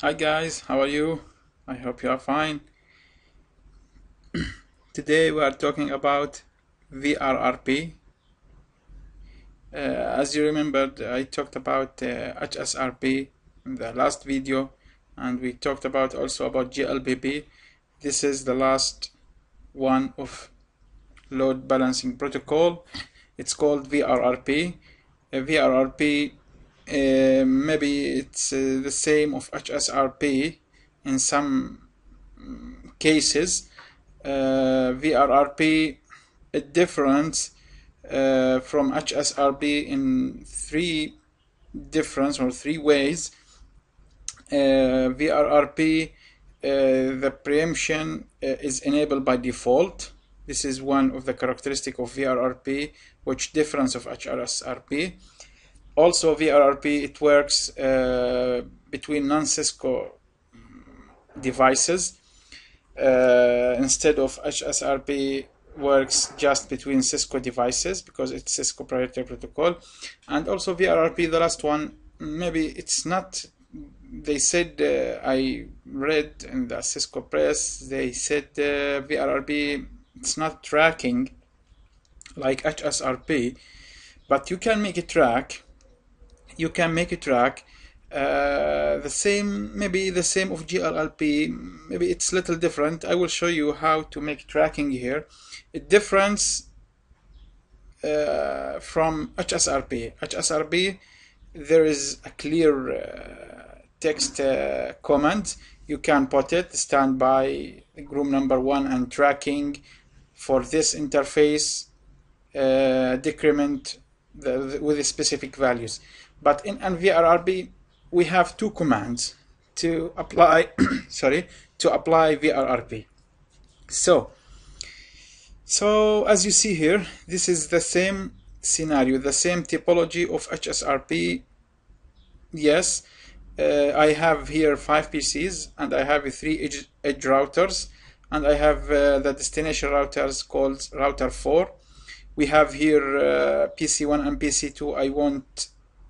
Hi guys, how are you? I hope you are fine. Today we are talking about VRRP. As you remembered, I talked about HSRP in the last video, and we talked about also about GLBP. This is the last one of load balancing protocol. It's called VRRP. VRRP, maybe it's the same of HSRP in some cases. VRRP a difference from HSRP in three ways. VRRP, the preemption is enabled by default. This is one of the characteristics of VRRP, which difference of HSRP. Also, VRRP, it works between non-Cisco devices. Instead of HSRP works just between Cisco devices because it's Cisco proprietary protocol. And also VRRP, the last one, maybe it's not, they said, I read in the Cisco press, they said VRRP, it's not tracking like HSRP, but you can make it track. You can make it track the same, maybe the same of GLLP, maybe it's a little different. I will show you how to make tracking here. A difference from HSRP. HSRP, there is a clear text command. You can put it standby group number 1 and tracking for this interface, decrement with the specific values. But in VRRP, we have two commands to apply to apply VRRP. So as you see here, this is the same scenario, the same typology of HSRP. Yes, I have here 5 PCs and I have 3 edge routers, and I have the destination routers called router 4. We have here PC1 and PC2.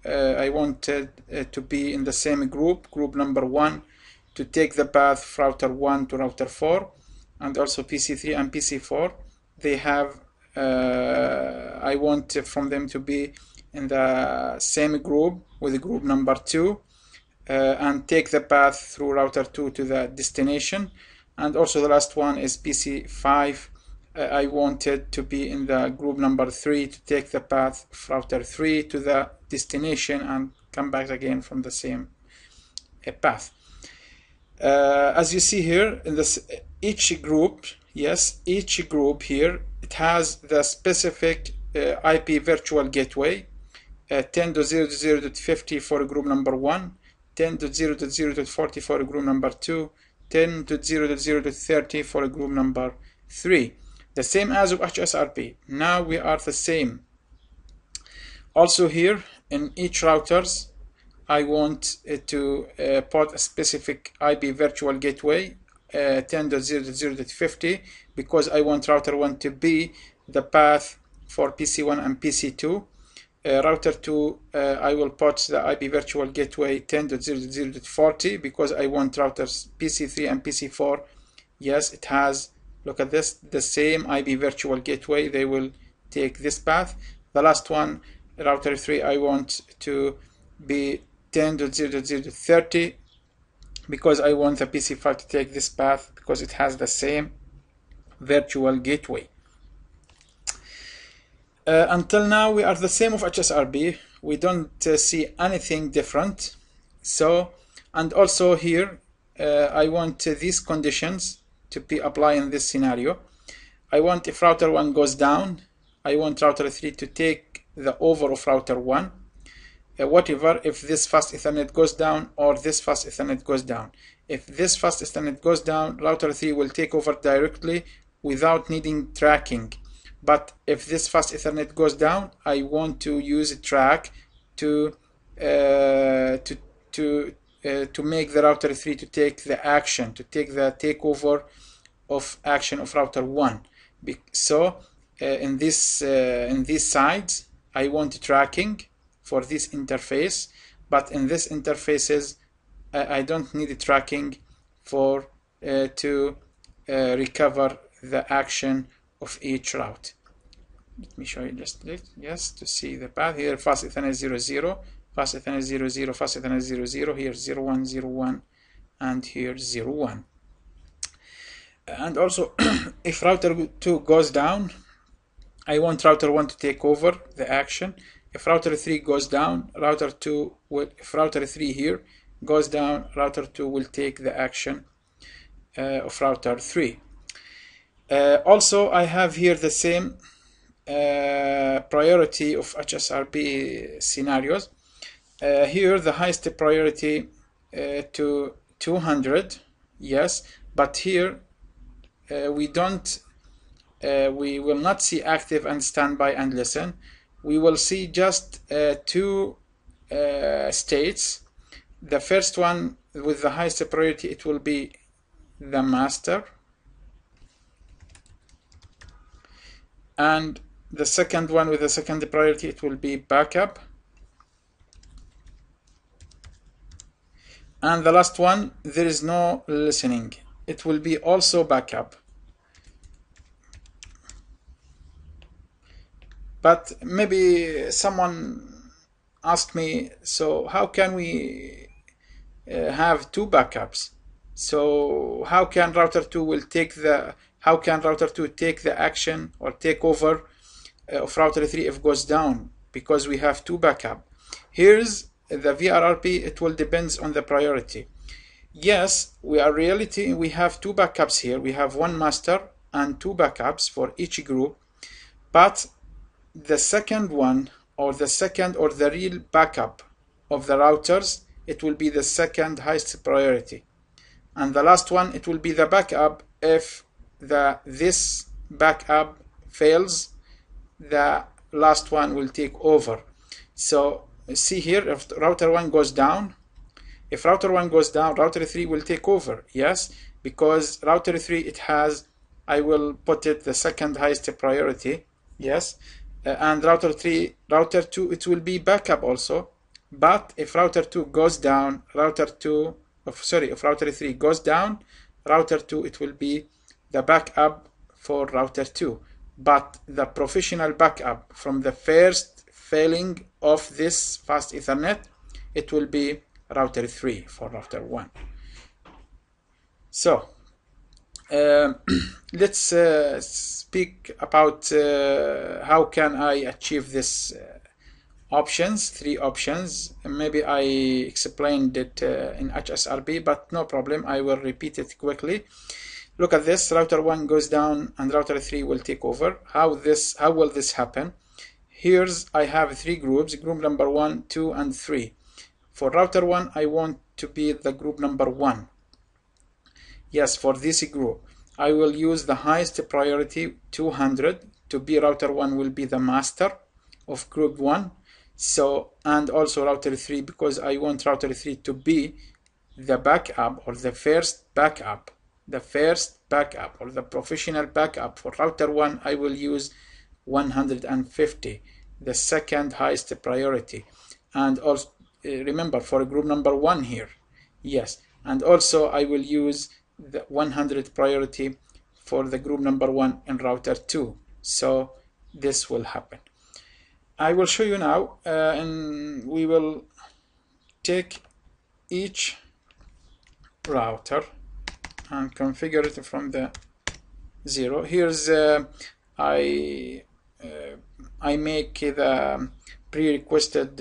I wanted to be in the same group number 1, to take the path router 1 to router 4, and also PC3 and PC4. They have, I want from them to be in the same group with group number 2, and take the path through router 2 to the destination. And also the last one is PC5. I wanted to be in the group number 3 to take the path router 3 to the destination and come back again from the same path. As you see here, in this each group, yes, each group here, it has the specific IP virtual gateway, 10.0.0.50 for group number 1, 10.0.0.40 for group number 2, 10.0.0.30 for group number 3. The same as of HSRP. Now we are the same. Also here in each routers, I want to put a specific IP virtual gateway, 10.0.0.50, because I want router 1 to be the path for PC1 and PC2. Router 2, I will put the IP virtual gateway 10.0.0.40 because I want routers PC3 and PC4. Yes, it has, look at this, the same IP virtual gateway. They will take this path. The last one, router 3, I want to be 10.0.0.30 because I want the PC5 to take this path because it has the same virtual gateway. Until now we are the same of HSRP. We don't see anything different. So, and also here I want these conditions to be applied in this scenario. I want, if router 1 goes down, I want router 3 to take the over of router 1. Whatever, if this fast Ethernet goes down or this fast Ethernet goes down. If this fast Ethernet goes down, router 3 will take over directly without needing tracking. But if this fast Ethernet goes down, I want to use a track to make the router 3 to take the action, to take the takeover of action of router 1. So in these sides, I want tracking for this interface, but in this interfaces I don't need tracking for to recover the action of each route. Let me show you just yes to see the path here. Fast Ethernet 00, fast Ethernet 00, fast Ethernet 00, here 01, 01, and here 01. And also if router 2 goes down, I want router 1 to take over the action. If router 3 goes down, router 2 will, if router 3 here goes down, router 2 will take the action of router 3. Also, I have here the same priority of HSRP scenarios. Here the highest priority to 200, yes, but here we will not see active and standby and listen. We will see just two states. The first one with the highest priority, it will be the master, and the second one with the second priority, it will be backup, and the last one, there is no listening, it will be also backup. But maybe someone asked me, so how can we have two backups? So how can router 2 will take the action or take over of router 3 if it goes down, because we have two backup. Here's the VRRP, it will depends on the priority. Yes, we have two backups here. We have one master and two backups for each group, but the second one, or the real backup of the routers, it will be the second highest priority, and the last one, it will be the backup. If this backup fails, the last one will take over. So see here, if router 1 goes down, router 3 will take over, yes, because router 3, it has, I will put it the second highest priority, yes, and router 2, it will be backup also. But if router 2 goes down, if router 3 goes down, router 2, it will be the backup for router 2. But the professional backup from the first failing of this fast Ethernet, it will be router 3 for router 1. So let's speak about how can I achieve this options, 3 options. Maybe I explained it in HSRP, but no problem, I will repeat it quickly. Look at this, router 1 goes down and router 3 will take over. How will this happen? Here's, I have 3 groups, group number 1, 2, and 3. For router 1, I want to be the group number 1. Yes, for this group, I will use the highest priority, 200, to be router 1 will be the master of group 1. So, and also router 3, because I want router 3 to be the backup, or the first backup, or the professional backup. For router 1, I will use 150, the second highest priority. And also, remember, for group number 1 here, yes, and also I will use the 100 priority for the group number 1 in router 2. So this will happen. I will show you now, and we will take each router and configure it from the 0. Here's I make the pre-requested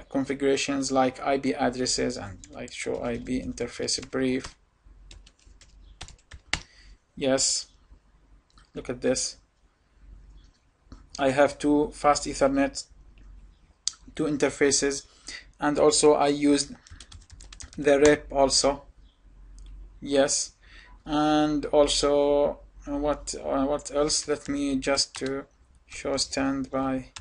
configurations like IP addresses and like show IP interface brief. Yes, look at this. I have 2 fast Ethernet, 2 interfaces, and also I used the rep also. Yes, and also what else? Let me just to show standby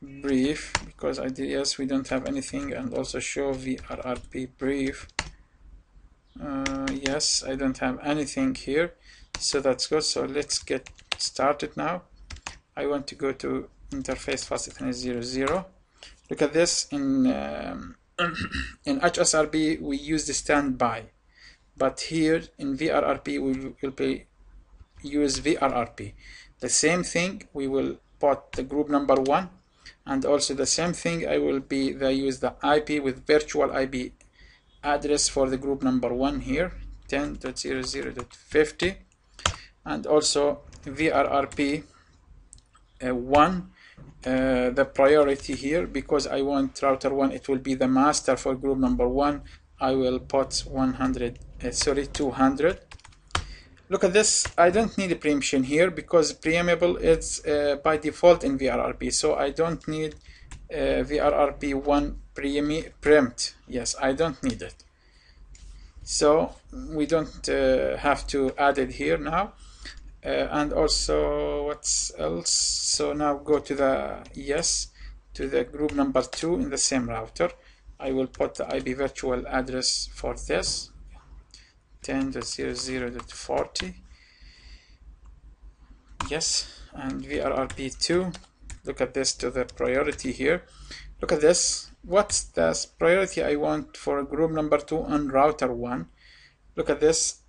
brief, because I did, yes, we don't have anything, and also show VRRP brief. Yes, I don't have anything here, so that's good. So let's get started now. I want to go to interface fast Ethernet 00. Look at this. In in HSRP we use the standby, but here in VRRP we will use VRRP. The same thing, we will put the group number 1, and also the same thing I will use the IP with virtual IP address for the group number 1 here, 10.00.50, and also VRRP 1, the priority here, because I want router 1, it will be the master for group number 1. I will put 200. Look at this, I don't need a preemption here because preamble is by default in VRRP, so I don't need VRRP 1 preempt. Yes, I don't need it. So we don't have to add it here now. And also, what's else? So now go to the to the group number 2 in the same router. I will put the IP virtual address for this, 10.00.40. Yes, and VRRP2. Look at this, to the priority here. Look at this. What's the priority I want for group number 2 on router 1? Look at this.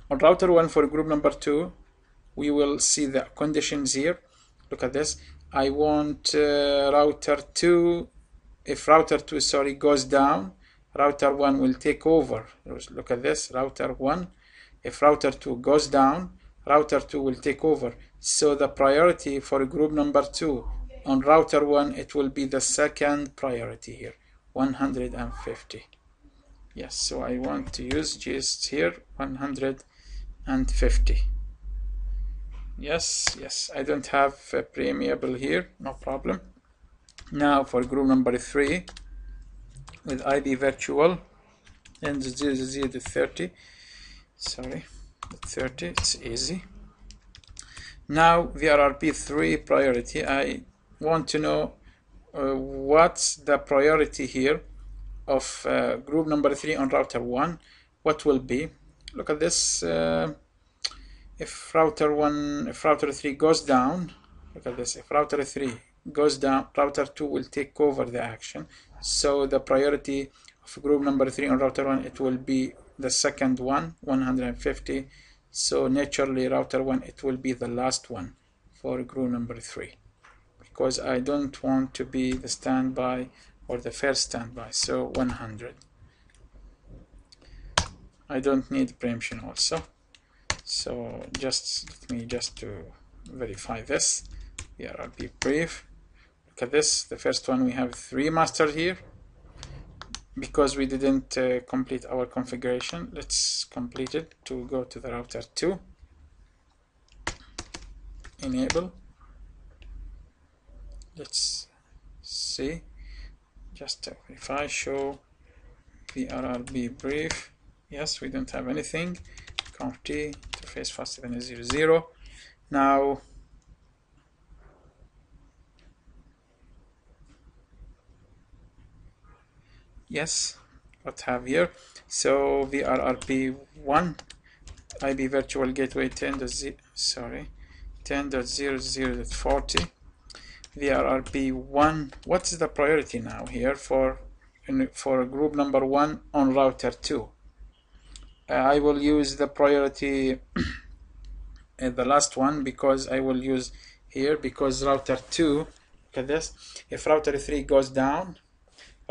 On router 1 for group number 2, we will see the conditions here. Look at this. I want router 2. If router 2 goes down, router 1 will take over. Look at this, router 1. If router 2 goes down, router 2 will take over. So the priority for group number 2 on router 1, it will be the second priority here, 150. Yes, so I want to use just here 150. Yes, I don't have a preamble here, no problem. Now for group number 3 with IP virtual and 0.0.30, sorry, 30, it's easy. Now VRRP 3 priority, I want to know what's the priority here of group number 3 on router 1. What will be? Look at this. If router 3 goes down, look at this. If router 3 goes down, router 2 will take over the action. So the priority of group number 3 on router 1, it will be the second one, 150. So naturally router 1, it will be the last one for group number 3, because I don't want to be the standby or the first standby. So 100. I don't need preemption also. So let me to verify this. VRRP brief. Look at this. The first one, we have 3 masters here because we didn't complete our configuration. Let's complete it to go to the router 2. Enable. Let's see. Just to verify. Show VRRP brief. Yes, we don't have anything. Conf T interface faster than 0.0. Now yes, what have here? So VRRP 1 IP virtual gateway 10.00.40. VRRP 1. What's the priority now here for group number 1 on router 2? I will use the priority the last one, because I will use here, because router 2, look at this, if router 3 goes down,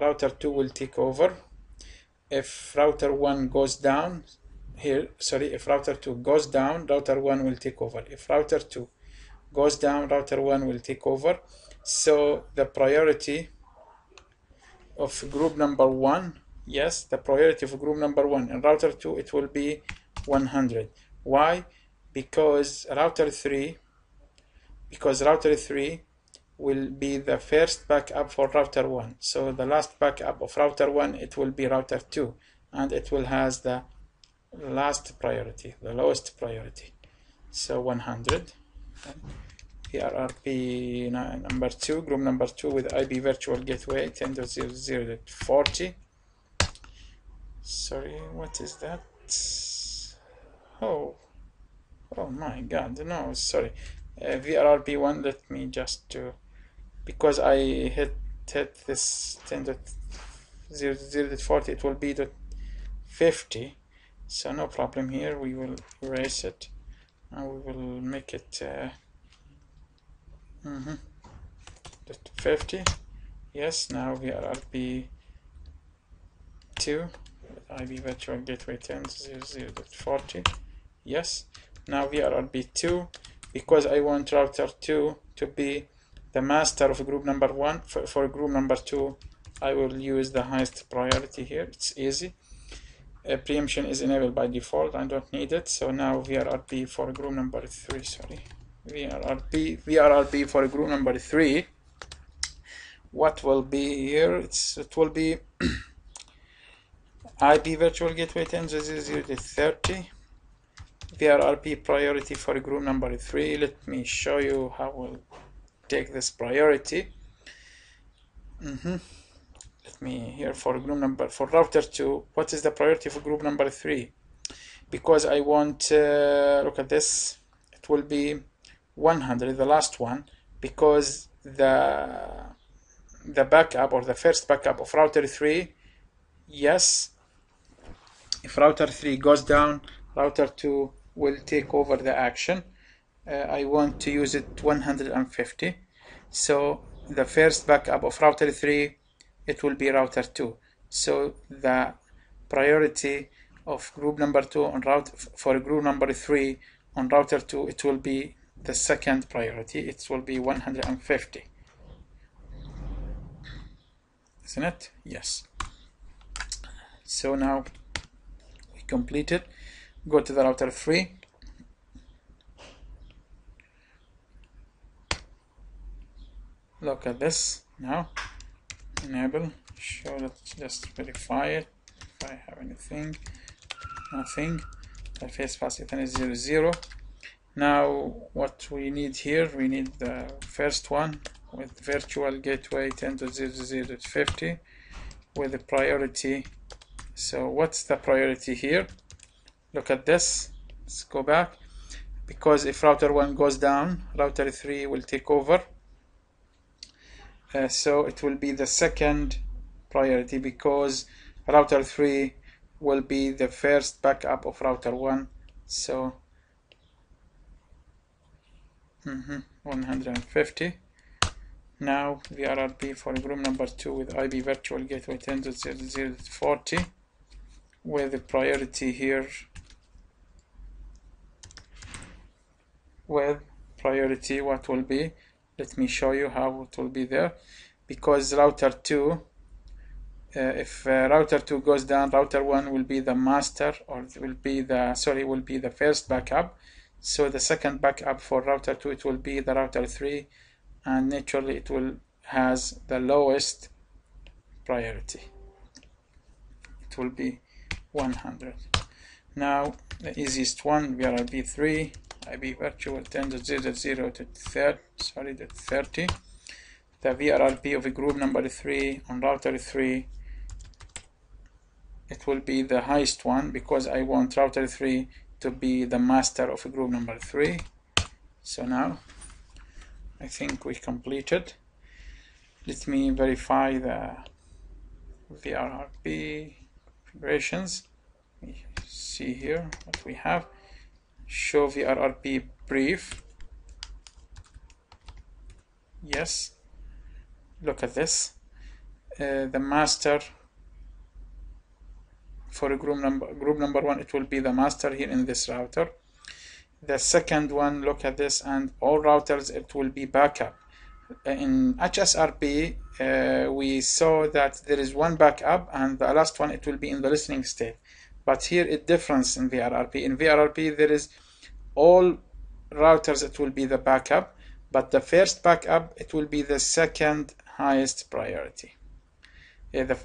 router 2 will take over. If router 1 goes down here, if router 2 goes down, router 1 will take over. If router 2 goes down, router 1 will take over. So the priority of group number 1, yes, the priority of group number 1 and router 2, it will be 100. Why? Because router 3 will be the first backup for router 1. So the last backup of router 1, it will be router 2, and it will has the last priority, the lowest priority. So 100. VRRP number 2, group number 2 with IP virtual gateway 10.00.40. Sorry, what is that? Oh my god, no, sorry. VRRP 1, let me just do, because I hit this 0.40, it will be 50. So no problem here, we will erase it and we will make it 50. Yes, now VRRP 2 with IP virtual gateway 10.0.40. Yes, now VRRP 2, because I want router 2 to be the master of group number 1. For group number 2, I will use the highest priority here. It's easy. Preemption is enabled by default. I don't need it. So now VRRP for group number 3. Sorry, VRRP for group number 3. What will be here? It will be IP virtual gateway 10.0.30. VRRP priority for group number 3. Let me show you how we'll take this priority. Let me here for group number for router 2. What is the priority for group number 3? Because I want look at this. It will be 100, the last one, because the backup or the first backup of router 3. Yes, if router 3 goes down, router 2 will take over the action. I want to use it 150. So the first backup of router 3, it will be router 2. So the priority of group number 2 on for group number 3 on router 2, it will be the second priority. It will be 150. Isn't it? Yes. So now we complete it. Go to the router 3. Look at this now. Enable. Show. Let's just verify it. If I have anything. Nothing. Interface fast Ethernet is 00. Now what we need here, we need the first one with virtual gateway 10.0.0.50 with the priority. So what's the priority here? Look at this. Let's go back. Because if router 1 goes down, router 3 will take over. So it will be the second priority, because router 3 will be the first backup of router 1. So 150. Now VRRP for group number 2 with IP virtual gateway 10.0.0.40 with the priority here with priority. What will be? Let me show you how it will be there. Because router 2, if router 2 goes down, router 1 will be the master, or will be the first backup. So the second backup for router 2, it will be the router 3, and naturally it will has the lowest priority. It will be 100. Now the easiest one, VRRP 3, IP virtual 10.0.0.30. The VRRP of a group number 3 on router 3, it will be the highest one, because I want router 3 to be the master of a group number 3. So now I think we completed. Let me verify the VRRP configurations. We see here what we have. Show VRRP brief. Yes. Look at this. The master for a group number 1, it will be the master here in this router. The second one, look at this, and all routers, it will be backup. In HSRP, we saw that there is one backup, and the last one, it will be in the listening state. But here it difference in VRRP. In VRRP, there is all routers, it will be the backup, but the first backup, it will be the second highest priority. The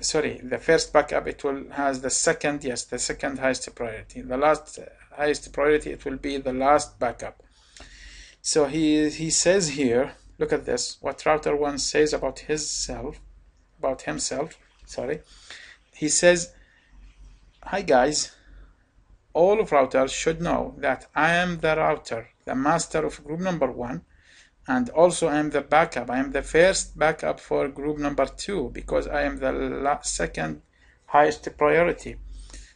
first backup, it will has the second, yes, the second highest priority. The last highest priority, it will be the last backup. So he says here, look at this, what router 1 says about himself. He says, hi guys, all of routers should know that I am the router, the master of group number 1, and also I am the backup. I am the first backup for group number 2 because I am the second highest priority.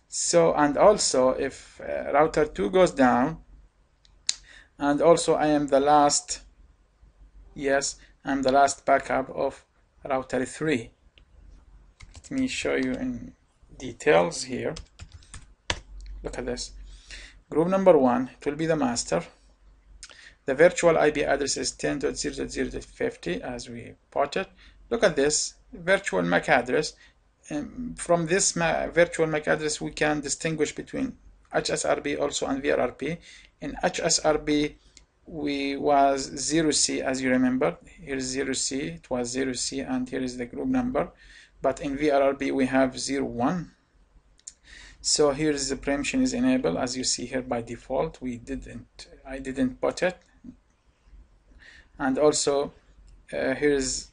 So, and also if router 2 goes down, and also I am the last, yes, I'm the last backup of router 3. Let me show you in details here. Look at this. Group number 1, it will be the master. The virtual IP address is 10.0.0.50 as we put it. Look at this virtual MAC address. From this virtual MAC address, we can distinguish between HSRP also and VRRP. In HSRP, we was 0C, as you remember. Here is 0C, it was 0C, and here is the group number. But in VRRP, we have 01. So here is the preemption is enabled, as you see here by default. I didn't put it. And also here is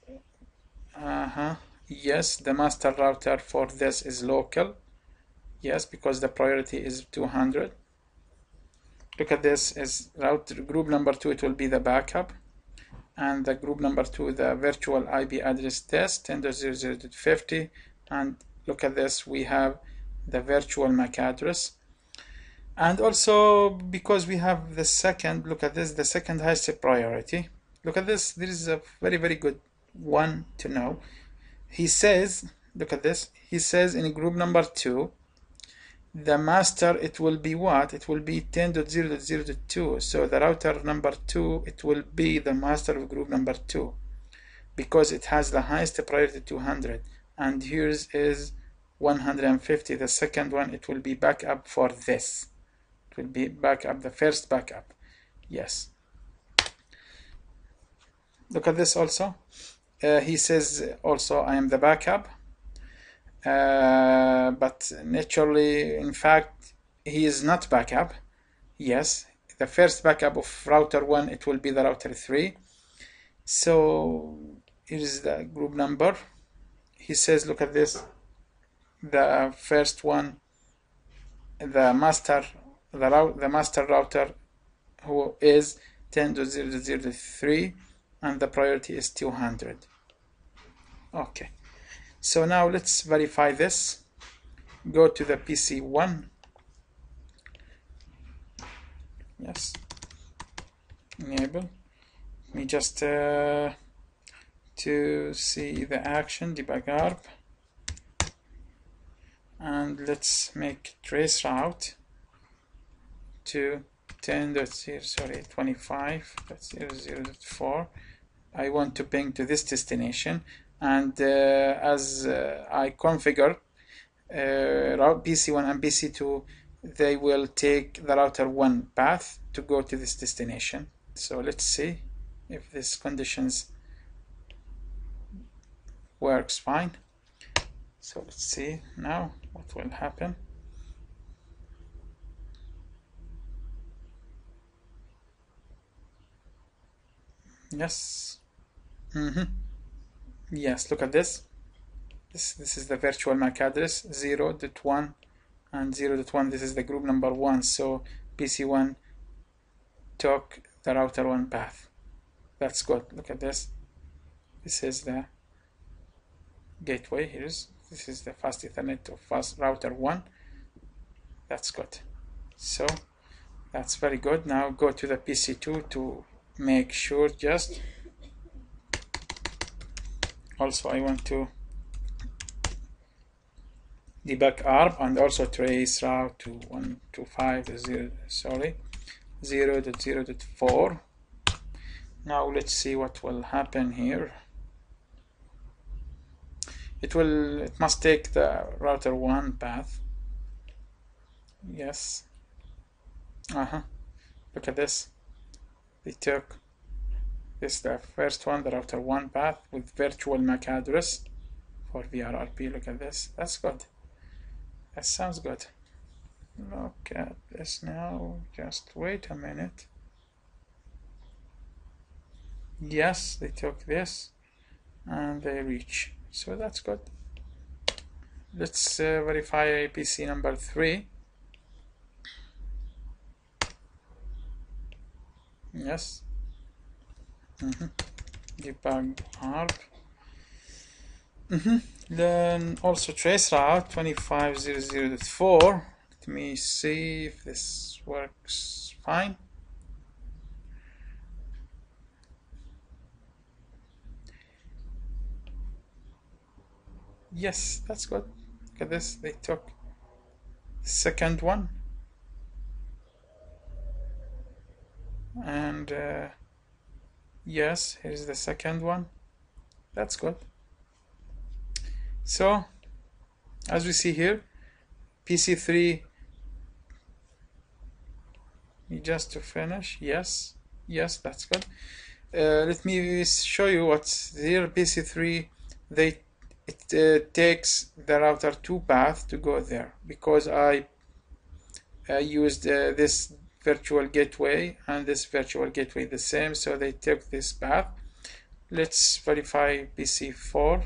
yes, the master router for this is local, yes, because the priority is 200. Look at this is router group number 2, it will be the backup, and the group number 2, the virtual IP address test 10.0.0.50, and look at this, we have the virtual MAC address. And also because we have the second, look at this, the second highest priority. Look at this, this is a very, very good one to know. He says, look at this, he says in group number 2, the master, it will be what? It will be 10.0.0.2. So the router number 2, it will be the master of group number 2 because it has the highest priority 200. And here's is 150. The second one, it will be backup for this. It will be backup, the first backup. Yes. Look at this also. He says also I am the backup. But naturally, in fact, he is not backup. Yes, the first backup of router 1, it will be the router 3. So here is the group number. He says, look at this, the first one, the master router, who is 10.0.0.3, and the priority is 200. Okay. So now let's verify this. Go to the PC1. Yes. Enable. Let me just to see the action, debug ARP. And let's make trace route to 25.0.0.4. I want to ping to this destination. And as I configure route PC1 and PC2, they will take the router 1 path to go to this destination. So let's see if this conditions works fine. So let's see now what will happen. Yes. Yes, look at this. This is the virtual MAC address 0.1 and 0.1. This is the group number 1. So PC1 took the router 1 path. That's good. Look at this. This is the gateway. This is the fast Ethernet of fast router 1. That's good. So that's very good. Now go to the PC2 to make sure just. Also, I want to debug ARP and also trace route to 0.0.4. Now let's see what will happen here. It must take the router 1 path. Yes. Look at this. They took this, the first one, the router 1 path with virtual MAC address for VRRP. Look at this. That's good. That sounds good. Look at this now. Just wait a minute. Yes, they took this and they reach. So that's good. Let's verify PC number 3. Yes. Debug ARP. Then also trace route 2500.4. Let me see if this works fine. Yes, that's good. Look at this. They took the second one. And yes, here's the second one. That's good. So as we see here, PC3, just to finish, yes, that's good. Let me show you what's here. PC3, it takes the router 2 path to go there, because I used this virtual gateway and this virtual gateway the same, so they took this path. Let's verify PC4.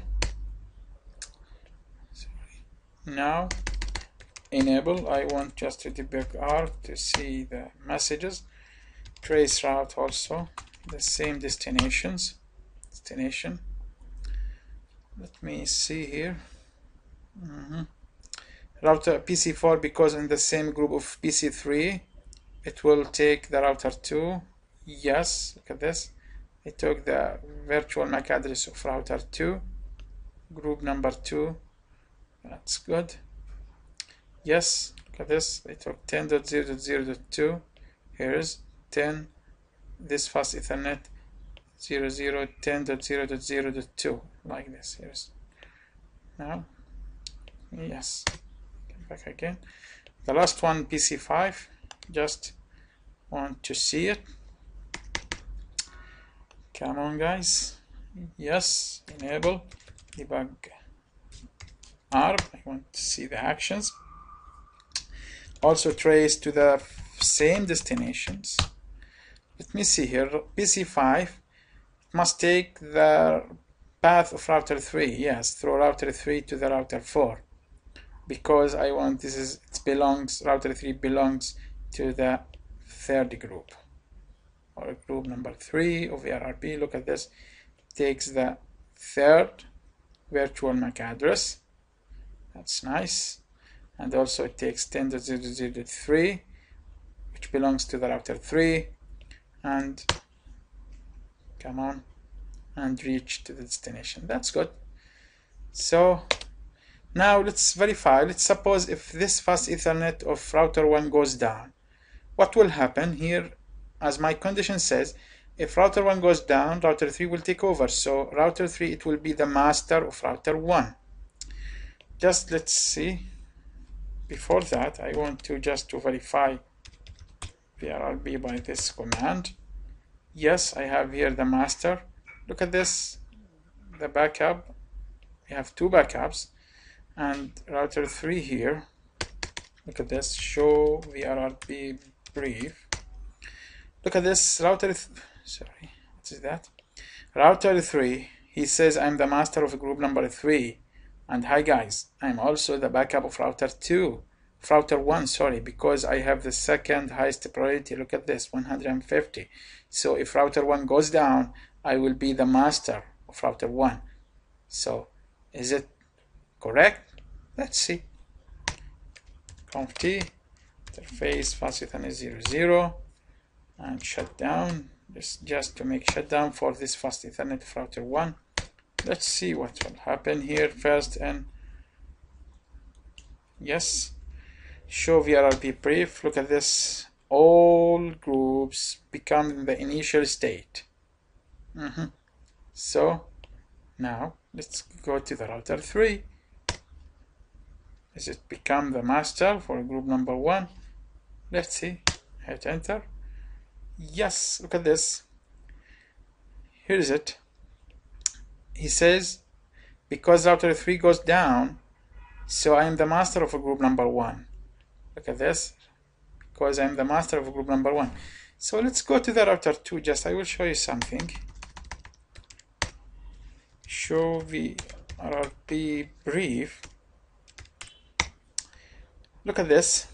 Now enable. I want just to debug ARP to see the messages. Trace route also the same destination. Let me see here. Router PC4, because in the same group of PC3, it will take the router 2. Yes, look at this. It took the virtual MAC address of router 2, group number 2. That's good. Yes, look at this. They took 10.0.0.2. Here's 10. This fast Ethernet 0010.0.0.2, like this. Here's now. Yes. Come back again. The last one, PC5. Just want to see it. Come on, guys. Yes. Enable. Debug ARP. I want to see the actions. Also trace to the same destinations. Let me see here. PC5 must take the path of router 3. Yes, through router 3 to the router 4, because I want router 3 belongs to the third group, or group number 3 of VRRP. Look at this. It takes the third virtual MAC address. That's nice. And also it takes 10.0.0.3, which belongs to the router 3, and come on, and reach to the destination. That's good. So now let's verify. Let's suppose if this fast Ethernet of router 1 goes down, what will happen here? As my condition says, if router 1 goes down, router 3 will take over. So router 3, it will be the master of router 1. Just let's see. Before that, I want to verify VRRP by this command. Yes, I have here the master. Look at this, the backup. We have 2 backups, and router 3 here. Look at this, show VRRP brief. Look at this, router, sorry, what is that? Router 3, he says I'm the master of group number 3. And hi guys, I'm also the backup of router 2, router 1, sorry, because I have the second highest priority. Look at this, 150. So if router 1 goes down, I will be the master of router 1. So is it correct? Let's see. Conf T, interface fast Ethernet 00, and shut down. This just to make shutdown for this fast Ethernet of router 1. Let's see what will happen here first. And yes, show VRRP brief. Look at this, all groups become in the initial state. So now let's go to the router 3. Does it become the master for group number 1? Let's see. Hit enter. Yes, look at this. Here is it. He says, because router 3 goes down, so I am the master of a group number 1. Look at this, because I am the master of a group number 1. So let's go to the router 2. I will show you something. Show VRRP brief. Look at this.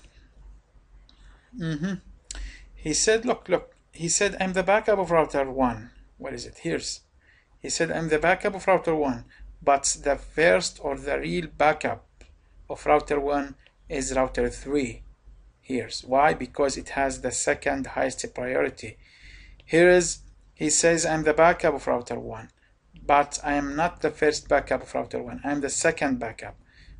He said, look, he said I'm the backup of router 1. What is it? Here's, he said, I'm the backup of router 1, but the first or the real backup of router 1 is router 3. Here's why, because it has the second highest priority. Here is, he says, I'm the backup of router 1, but I am not the first backup of router 1. I'm the second backup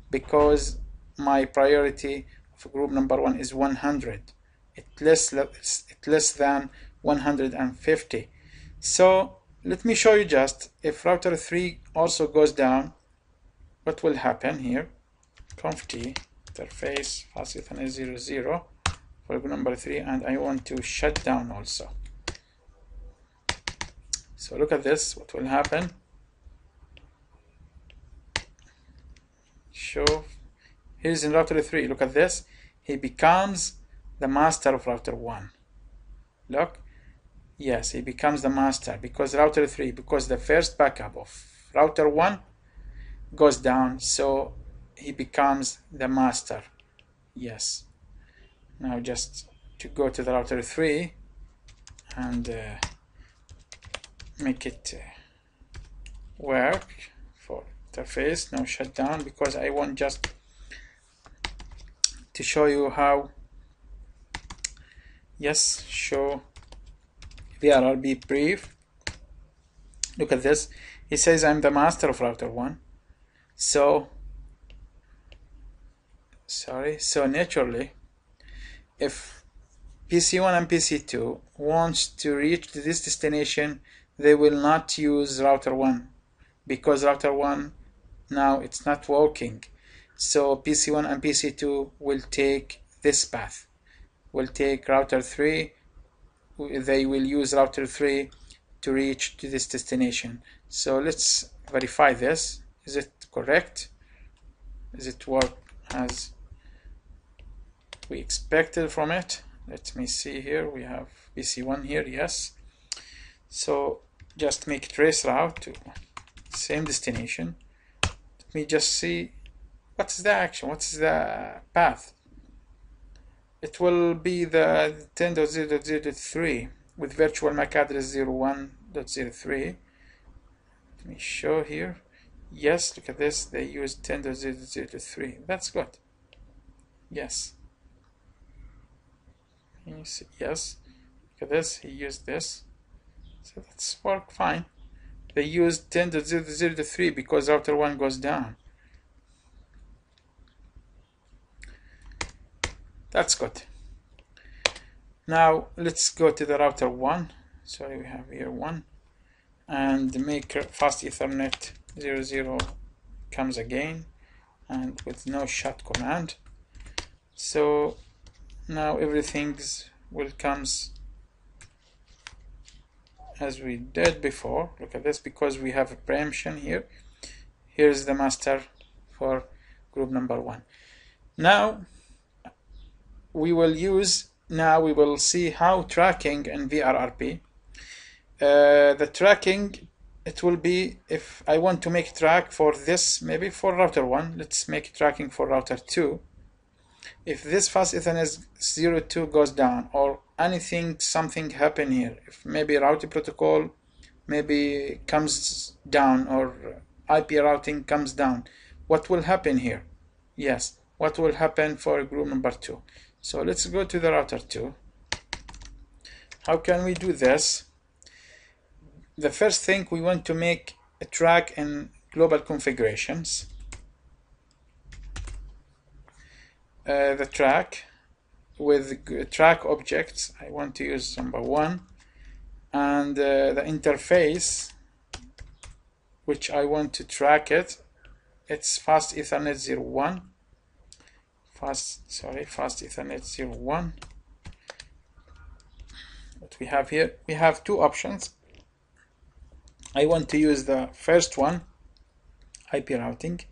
because my priority of group number 1 is 100. It's less than 150. So let me show you just, if router 3 also goes down, what will happen here? conf-t interface fast Ethernet 00 for group number 3, and I want to shut down also. So look at this, what will happen. Show, here's in router 3, look at this, he becomes the master of router 1. Look, yes, he becomes the master because router 3, because the first backup of router 1 goes down, so he becomes the master. Yes. Now just to go to the router 3 and make it work for interface, no shutdown, because I want just to show you how. Yes, show VRRP brief. Look at this, he says I'm the master of router 1, so naturally if PC1 and PC2 wants to reach this destination, they will not use router 1 because router 1 now it's not working. So PC1 and PC2 will take this path, will take router 3, they will use router 3 to reach to this destination. So let's verify this. Is it correct? Is it work as we expected from it? Let me see here, we have PC1 here, yes. So just make trace route to same destination. Let me just see what's the action, what's the path. It will be the 10.0.0.3 with virtual MAC address 01.03. Let me show here. Yes, look at this, they use 10.0.0.3. That's good. Yes. Yes, look at this, he used this. So that's work fine. They use 10.0.0.3 because router 1 goes down. That's good. Now let's go to the router 1. Sorry, we have here 1, and make fast Ethernet 00 comes again, and with no shut command. So now everything will comes as we did before. Look at this, because we have a preemption here. Here's the master for group number 1. Now we will see how tracking in VRRP. The tracking, it will be, if I want to make track for this, maybe for router 1, let's make tracking for router 2. If this fast Ethernet 02 goes down, or something happen here, if maybe routing protocol maybe comes down, or IP routing comes down, what will happen here? Yes, what will happen for group number 2? So let's go to the router 2. How can we do this? The first thing, we want to make a track in global configurations. The track with track objects, I want to use number 1, and the interface which I want to track it's fast Ethernet 01. Fast Ethernet 01. What we have here, we have two options. I want to use the first one, IP routing.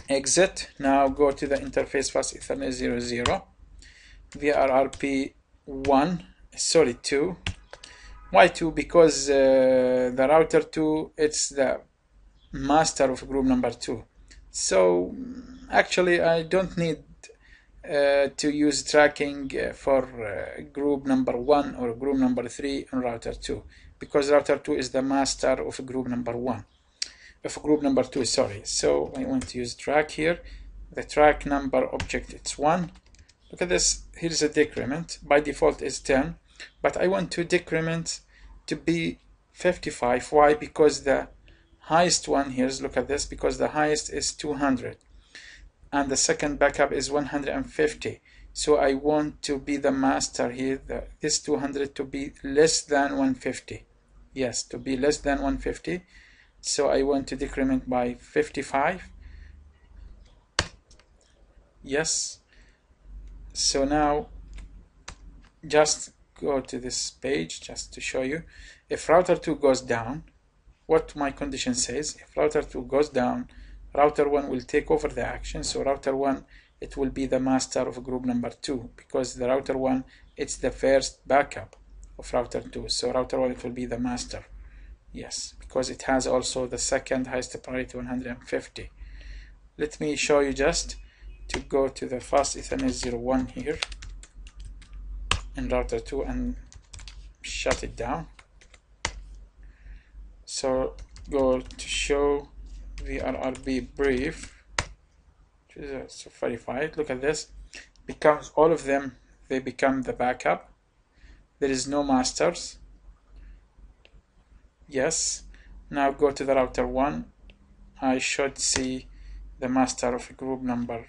Exit. Now go to the interface fast Ethernet 00. VRRP 2. Why 2? Because the router 2, it's the master of group number 2. So actually I don't need to use tracking for group number 1 or group number 3 on router 2, because router 2 is the master of group number 1, of group number 2, sorry. So I want to use track here. The track number object, it's 1. Look at this, here's a decrement. By default is 10, but I want to decrement to be 55. Why? Because the highest one here, look at this, because the highest is 200 and the second backup is 150. So I want to be the master here, this 200 to be less than 150. Yes, to be less than 150. So I want to decrement by 55. Yes. So now just go to this page just to show you. If router 2 goes down, what my condition says, if router 2 goes down, router 1 will take over the action. So router 1, it will be the master of group number 2, because the router 1, it's the first backup of router 2. So router 1, it will be the master. Yes, because it has also the second highest priority, 150. Let me show you just to go to the fast Ethernet 01 here in router 2 and shut it down. So go to show VRRP brief, so verified. Look at this, becomes all of them, they become the backup. There is no masters. Yes. Now go to the router 1. I should see the master of group number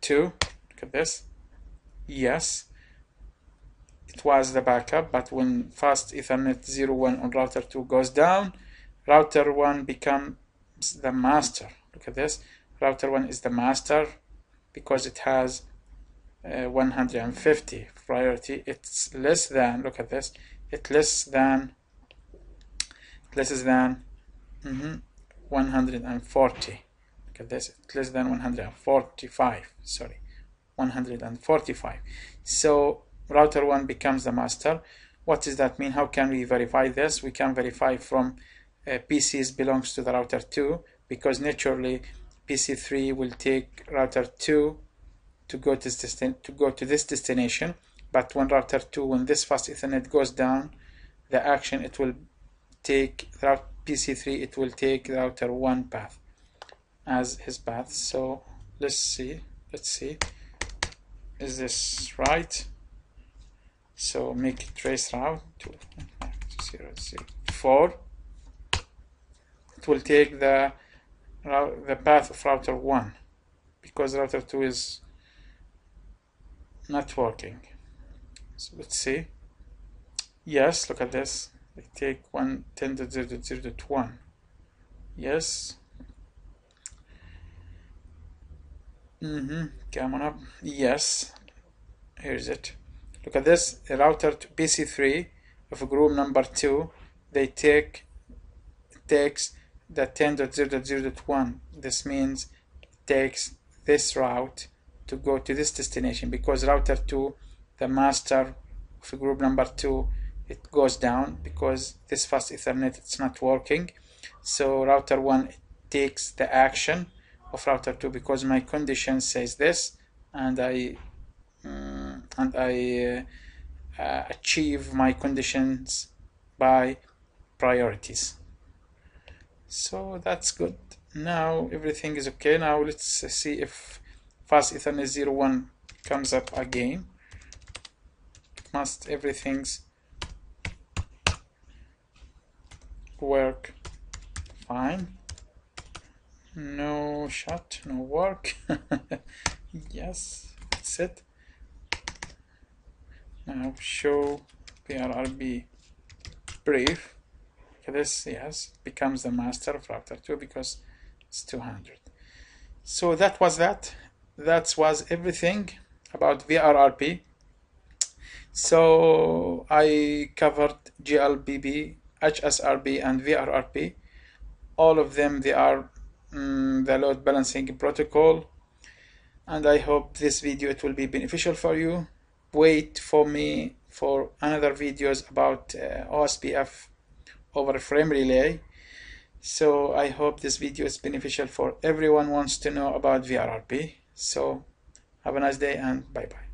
2. Look at this. Yes, it was the backup, but when fast Ethernet 01 on router 2 goes down, router 1 becomes the master. Look at this, router 1 is the master because it has 150 priority. It's less than, look at this, it's less than 140. Look at this, it's less than 145, sorry, 145. So router 1 becomes the master. What does that mean? How can we verify this? We can verify from PCs belongs to the router 2, because naturally PC3 will take router 2 to go to this destination, but when router 2, when this fast Ethernet goes down, the action it will take PC3, it will take router 1 path as his path. So let's see, is this right? So make it trace route to 0.0.4. It will take the path of router 1 because router 2 is not working. So let's see. Yes, look at this. They take 10.0.0.1. Yes. Come on up. Yes. Here's it. Look at this. A router to PC3 of group number 2. They takes the 10.0.0.1. This means it takes this route to go to this destination, because router 2, the master of group number 2, it goes down because this fast Ethernet it's not working. So router 1 takes the action of router 2 because my condition says this, and I achieve my conditions by priorities. So that's good. Now everything is okay. Now let's see if fast Ethernet 01 comes up again. Must everything's work fine. No shut, no work. Yes, that's it. Now show VRRP brief. This, yes, becomes the master of router 2 because it's 200. So that was that. That was everything about VRRP. So I covered GLBB, HSRP, and VRRP. All of them, they are the load balancing protocol. And I hope this video it will be beneficial for you. Wait for me for another videos about OSPF over frame relay. So I hope this video is beneficial for everyone wants to know about VRRP. So Have a nice day and bye bye.